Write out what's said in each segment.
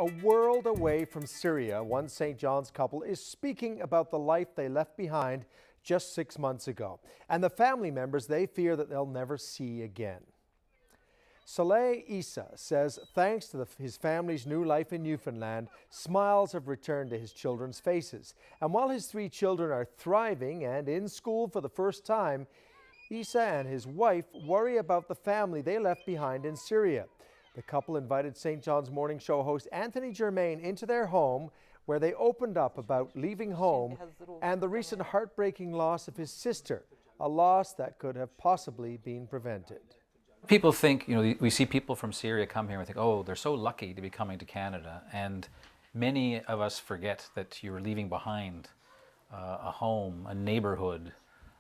A world away from Syria, one St. John's couple is speaking about the life they left behind just 6 months ago, and the family members they fear that they'll never see again. Saleh Isa says thanks to his family's new life in Newfoundland, smiles have returned to his children's faces. And while his 3 children are thriving and in school for the first time, Isa and his wife worry about the family they left behind in Syria. The couple invited St. John's Morning Show host Anthony Germain into their home, where they opened up about leaving home and the recent heartbreaking loss of his sister, a loss that could have possibly been prevented. People think, we see people from Syria come here and think, oh, they're so lucky to be coming to Canada. And many of us forget that you're leaving behind a home, a neighborhood,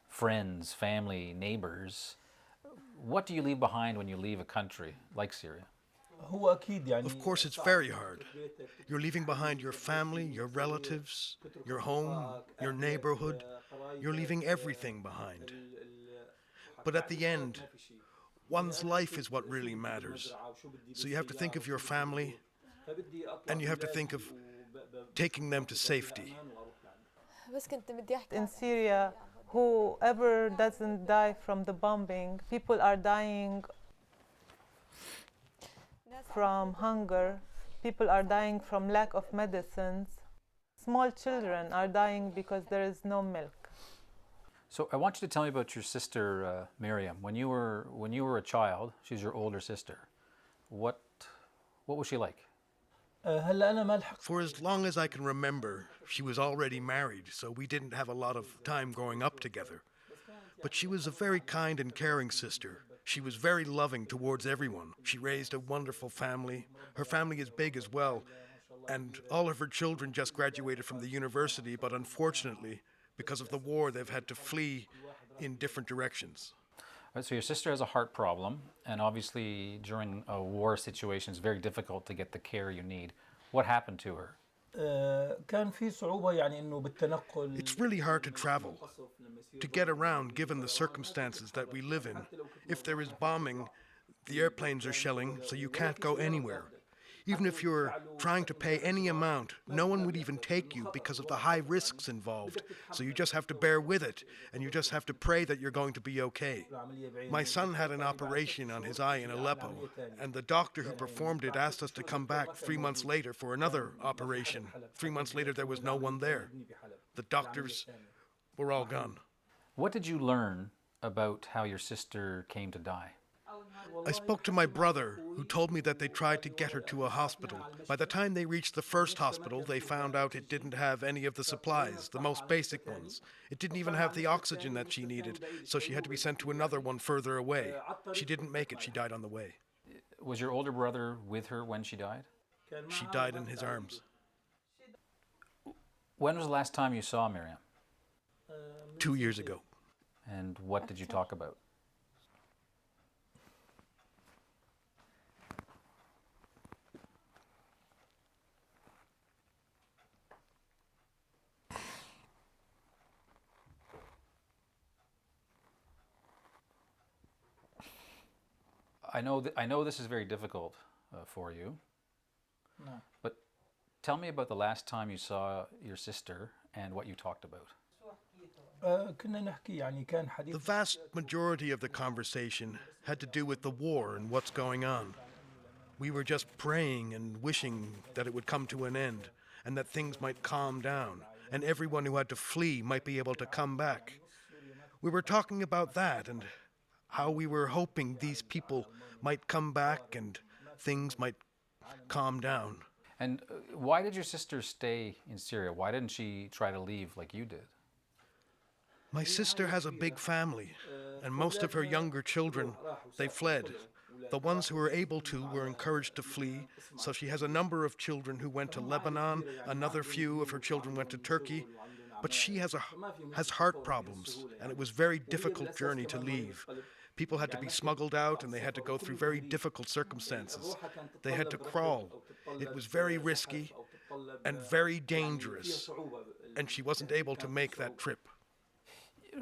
friends, family, neighbors. What do you leave behind when you leave a country like Syria? Of course, it's very hard. You're leaving behind your family, your relatives, your home, your neighborhood. You're leaving everything behind. But at the end, one's life is what really matters. So you have to think of your family, and you have to think of taking them to safety. In Syria, whoever doesn't die from the bombing, people are dying from hunger, people are dying from lack of medicines, small children are dying because there is no milk. So I want you to tell me about your sister, Maryam. When you were a child, she's your older sister. What was she like? For as long as I can remember, she was already married, so we didn't have a lot of time growing up together. But she was a very kind and caring sister. She was very loving towards everyone. She raised a wonderful family. Her family is big as well, and all of her children just graduated from the university, but unfortunately, because of the war, they've had to flee in different directions. Right, so your sister has a heart problem, and obviously during a war situation, it's very difficult to get the care you need. What happened to her? It's really hard to travel, to get around given the circumstances that we live in. If there is bombing, the airplanes are shelling, so you can't go anywhere. Even if you're trying to pay any amount, no one would even take you because of the high risks involved. So you just have to bear with it, and you just have to pray that you're going to be okay. My son had an operation on his eye in Aleppo, and the doctor who performed it asked us to come back 3 months later for another operation. 3 months later, there was no one there. The doctors were all gone. What did you learn about how your sister came to die? I spoke to my brother, who told me that they tried to get her to a hospital. By the time they reached the first hospital, they found out it didn't have any of the supplies, the most basic ones. It didn't even have the oxygen that she needed, so she had to be sent to another one further away. She didn't make it. She died on the way. Was your older brother with her when she died? She died in his arms. When was the last time you saw Maryam? 2 years ago. And what did you talk about? I know this is very difficult for you, but tell me about the last time you saw your sister and what you talked about. The vast majority of the conversation had to do with the war and what's going on. We were just praying and wishing that it would come to an end and that things might calm down and everyone who had to flee might be able to come back. We were talking about that and how we were hoping these people might come back and things might calm down. And why did your sister stay in Syria? Why didn't she try to leave like you did? My sister has a big family, and most of her younger children, they fled. The ones who were able to were encouraged to flee, so she has a number of children who went to Lebanon, another few of her children went to Turkey, but she has heart problems, and it was a very difficult journey to leave. People had to be smuggled out, and they had to go through very difficult circumstances. They had to crawl. It was very risky and very dangerous, and she wasn't able to make that trip.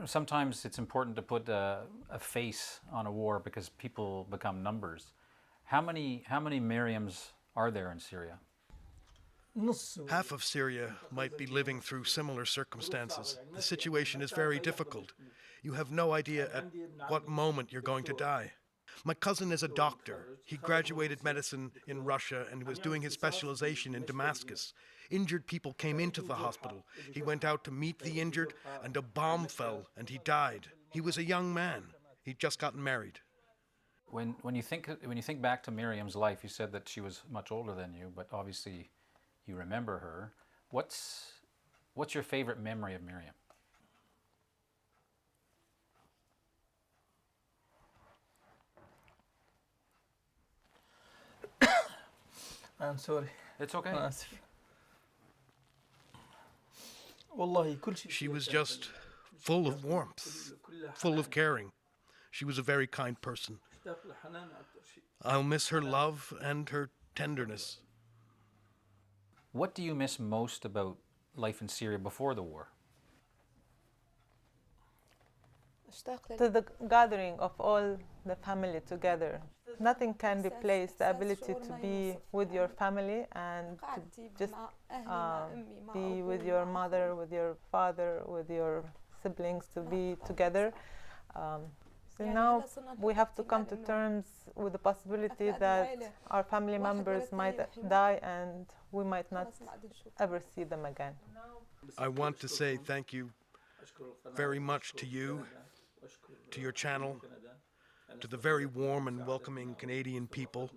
Sometimes it's important to put a face on a war because people become numbers. How many Maryams are there in Syria? Half of Syria might be living through similar circumstances. The situation is very difficult. You have no idea at what moment you're going to die. My cousin is a doctor. He graduated medicine in Russia and was doing his specialization in Damascus. Injured people came into the hospital. He went out to meet the injured and a bomb fell and he died. He was a young man. He'd just gotten married. When you think back to Miriam's life, you said that she was much older than you, but obviously you remember her. What's your favorite memory of Maryam? I'm sorry. It's okay. أنا آسف. والله كل شيء. She was just full of warmth, full of caring. She was a very kind person. I'll miss her love and her tenderness. What do you miss most about life in Syria before the war? To the gathering of all the family together. Nothing can replace the ability to be with your family and to just be with your mother, with your father, with your siblings, to be together. So now we have to come to terms with the possibility that our family members might die and we might not ever see them again. I want to say thank you very much to you, to your channel, to the very warm and welcoming Canadian people,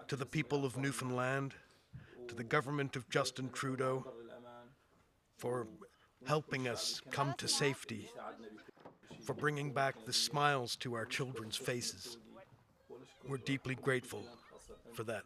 to the people of Newfoundland, to the government of Justin Trudeau, for helping us come to safety, for bringing back the smiles to our children's faces. We're deeply grateful for that.